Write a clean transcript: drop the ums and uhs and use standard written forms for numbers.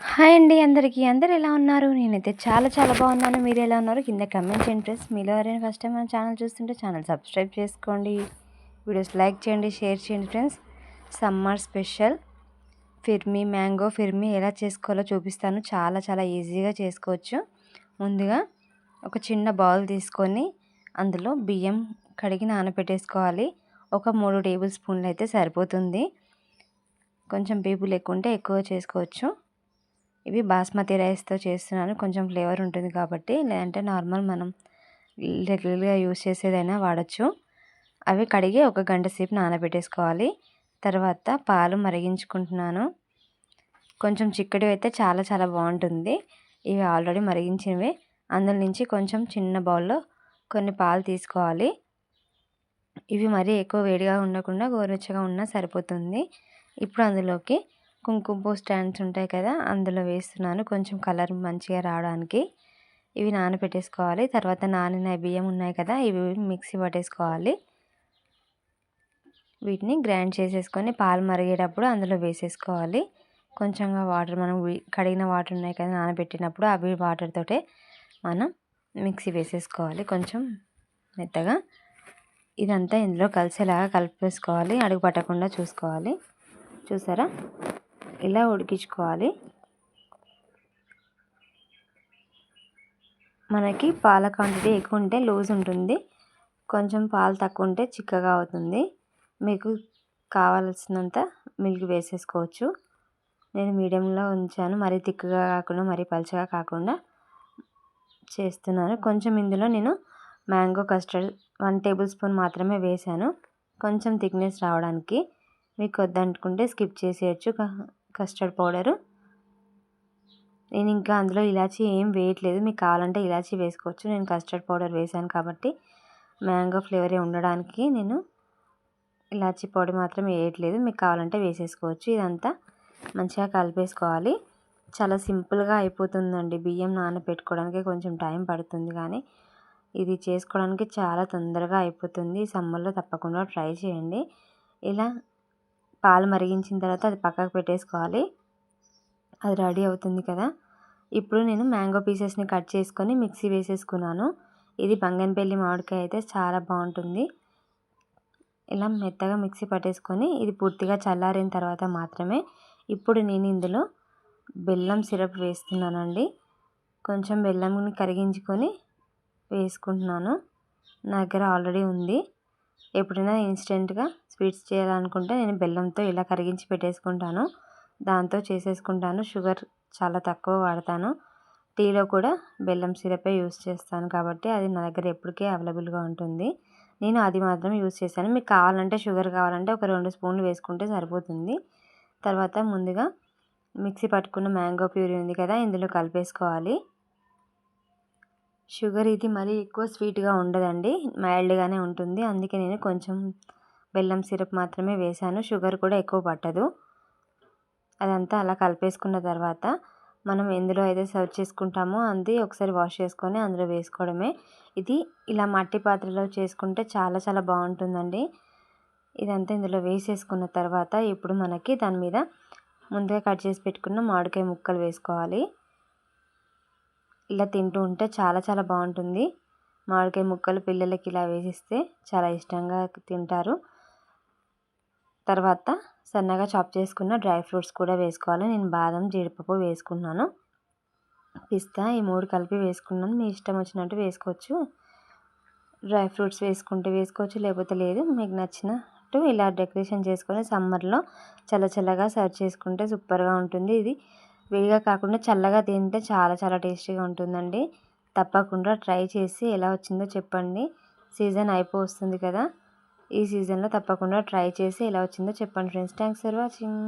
Hi అండి అందరికీ. అందరూ ఎలా ఉన్నారు? నేనైతే చాలా చాలా బాగున్నాను. మీరు ఎలా ఉన్నారు? కింద కమెంట్ చేయండి ఫ్రెండ్స్. మీలో ఎవరైనా ఫస్ట్ టైం మన ఛానల్ చూస్తుంటే ఛానల్ సబ్స్క్రైబ్ చేసుకోండి. వీడియోస్ లైక్ చేయండి, షేర్ చేయండి ఫ్రెండ్స్. సమ్మర్ స్పెషల్ ఫిర్మీ మ్యాంగో ఫిర్మీ ఎలా చేసుకోవాలో చూపిస్తాను. చాలా చాలా ఈజీగా చేసుకోవచ్చు. ముందుగా ఒక చిన్న బౌల్ తీసుకొని అందులో బియ్యం కడిగి నానబెట్టేసుకోవాలి. ఒక 3 టేబుల్ స్పూన్లు అయితే సరిపోతుంది. కొంచెం పీపుల్ ఎక్కువ ఉంటే ఎక్కువ చేసుకోవచ్చు. ఇవి బాస్మతి రైస్తో చేస్తున్నాను. కొంచెం ఫ్లేవర్ ఉంటుంది కాబట్టి, లేదంటే నార్మల్ మనం రెగ్యులర్గా యూస్ చేసేదైనా వాడచ్చు. అవి కడిగి ఒక గంట సేపు నానబెట్టేసుకోవాలి. తర్వాత పాలు మరిగించుకుంటున్నాను. కొంచెం చిక్కడివి అయితే చాలా చాలా బాగుంటుంది. ఇవి ఆల్రెడీ మరిగించినవి. అందులో నుంచి కొంచెం చిన్న బౌల్లో కొన్ని పాలు తీసుకోవాలి. ఇవి మరీ ఎక్కువ వేడిగా ఉండకుండా గోరువెచ్చగా ఉన్నా సరిపోతుంది. ఇప్పుడు అందులోకి కుంకుమ స్టాండ్స్ ఉంటాయి కదా, అందులో వేస్తున్నాను కొంచెం కలర్ మంచిగా రావడానికి. ఇవి నానబెట్టేసుకోవాలి. తర్వాత నానిన బియ్యం ఉన్నాయి కదా, ఇవి మిక్సీ పట్టేసుకోవాలి. వీటిని గ్రైండ్ చేసేసుకొని పాలు మరిగేటప్పుడు అందులో వేసేసుకోవాలి. కొంచెంగా వాటర్, మనం కడిగిన వాటర్ ఉన్నాయి కదా నానబెట్టినప్పుడు, అవి వాటర్ తోటే మనం మిక్సీ వేసేసుకోవాలి కొంచెం మెత్తగా. ఇదంతా ఇందులో కలిసేలాగా కలిపేసుకోవాలి. అడుగు పట్టకుండా చూసుకోవాలి. చూసారా, ఇలా ఉడికించుకోవాలి. మనకి పాల క్వాంటిటీ ఎక్కువ ఉంటే లూజ్ ఉంటుంది, కొంచెం పాలు తక్కువ ఉంటే చిక్కగా అవుతుంది. మీకు కావాల్సినంత మిల్క్ వేసేసుకోవచ్చు. నేను మీడియంలో ఉంచాను, మరీ తిక్కుగా కాకుండా మరీ పలుచగా కాకుండా చేస్తున్నాను. కొంచెం ఇందులో నేను మ్యాంగో కస్టర్డ్ 1 టేబుల్ స్పూన్ మాత్రమే వేసాను, కొంచెం థిక్నెస్ రావడానికి. మీకు వద్దనుకుంటే స్కిప్ చేసేయచ్చు కస్టర్డ్ పౌడరు. నేను ఇంకా అందులో ఇలాచీ ఏం వేయట్లేదు. మీకు కావాలంటే ఇలాచీ వేసుకోవచ్చు. నేను కస్టర్డ్ పౌడర్ వేసాను కాబట్టి మ్యాంగో ఫ్లేవరే ఉండడానికి నేను ఇలాచీ పొడి మాత్రం వేయట్లేదు. మీకు కావాలంటే వేసేసుకోవచ్చు. ఇదంతా మంచిగా కలిపేసుకోవాలి. చాలా సింపుల్గా అయిపోతుందండి. బియ్యం నానబెట్టుకోవడానికి కొంచెం టైం పడుతుంది, కానీ ఇది చేసుకోవడానికి చాలా తొందరగా అయిపోతుంది. సమ్మర్లో తప్పకుండా ట్రై చేయండి. ఇలా పాలు మరిగించిన తర్వాత అది పక్కకు పెట్టేసుకోవాలి. అది రెడీ అవుతుంది కదా. ఇప్పుడు నేను మ్యాంగో పీసెస్ని కట్ చేసుకొని మిక్సీ వేసేసుకున్నాను. ఇది బంగనపల్లి మామిడికాయ అయితే చాలా బాగుంటుంది. ఇలా మెత్తగా మిక్సీ పట్టేసుకొని ఇది పూర్తిగా చల్లారిన తర్వాత మాత్రమే ఇప్పుడు నేను ఇందులో బెల్లం సిరప్ వేస్తున్నానండి. కొంచెం బెల్లంని కరిగించుకొని వేసుకుంటున్నాను. నా దగ్గర ఆల్రెడీ ఉంది. ఎప్పుడైనా ఇన్స్టెంట్గా స్వీట్స్ చేయాలనుకుంటే నేను బెల్లంతో ఇలా కరిగించి పెట్టేసుకుంటాను, దాంతో చేసేసుకుంటాను. షుగర్ చాలా తక్కువ వాడతాను. టీలో కూడా బెల్లం సిరపే యూస్ చేస్తాను కాబట్టి అది నా దగ్గర ఎప్పటికీ అవైలబుల్గా ఉంటుంది. నేను అది మాత్రం యూస్ చేశాను. మీకు కావాలంటే షుగర్ కావాలంటే ఒక 2 స్పూన్లు వేసుకుంటే సరిపోతుంది. తర్వాత ముందుగా మిక్సీ పట్టుకున్న మ్యాంగో ప్యూరీ ఉంది కదా, ఇందులో కలిపేసుకోవాలి. షుగర్ ఇది మరీ ఎక్కువ స్వీట్గా ఉండదండి, మైల్డ్గానే ఉంటుంది. అందుకే నేను కొంచెం బెల్లం సిరప్ మాత్రమే వేశాను. షుగర్ కూడా ఎక్కువ పట్టదు. అదంతా అలా కలిపేసుకున్న తర్వాత మనం ఎందులో అయితే సర్వ్ చేసుకుంటామో అది ఒకసారి వాష్ చేసుకొని అందులో వేసుకోవడమే. ఇది ఇలా మట్టి పాత్రలో చేసుకుంటే చాలా చాలా బాగుంటుందండి. ఇదంతా ఇందులో వేసేసుకున్న తర్వాత ఇప్పుడు మనకి దాని మీద ముందుగా కట్ చేసి పెట్టుకున్న మామిడికాయ ముక్కలు వేసుకోవాలి. ఇలా తింటూ ఉంటే చాలా చాలా బాగుంటుంది. మామిడికాయ ముక్కలు పిల్లలకి ఇలా వేసిస్తే చాలా ఇష్టంగా తింటారు. తర్వాత సన్నగా చాప్ చేసుకున్న డ్రై ఫ్రూట్స్ కూడా వేసుకోవాలి. నేను బాదం, జీడిపప్పు వేసుకున్నాను, పిస్తా, ఈ 3 కలిపి వేసుకున్నాను. మీ ఇష్టం వచ్చినట్టు వేసుకోవచ్చు. డ్రై ఫ్రూట్స్ వేసుకుంటే వేసుకోవచ్చు, లేకపోతే లేదు. మీకు నచ్చినట్టు ఇలా డెకరేషన్ చేసుకొని సమ్మర్లో చల్లగా సర్వ్ చేసుకుంటే సూపర్గా ఉంటుంది. ఇది వేడిగా కాకుండా చల్లగా తింటే చాలా చాలా టేస్టీగా ఉంటుందండి. తప్పకుండా ట్రై చేసి ఎలా వచ్చిందో చెప్పండి. సీజన్ అయిపోతుంది కదా, ఈ సీజన్లో తప్పకుండా ట్రై చేసి ఎలా వచ్చిందో చెప్పండి ఫ్రెండ్స్. Thanks for watching.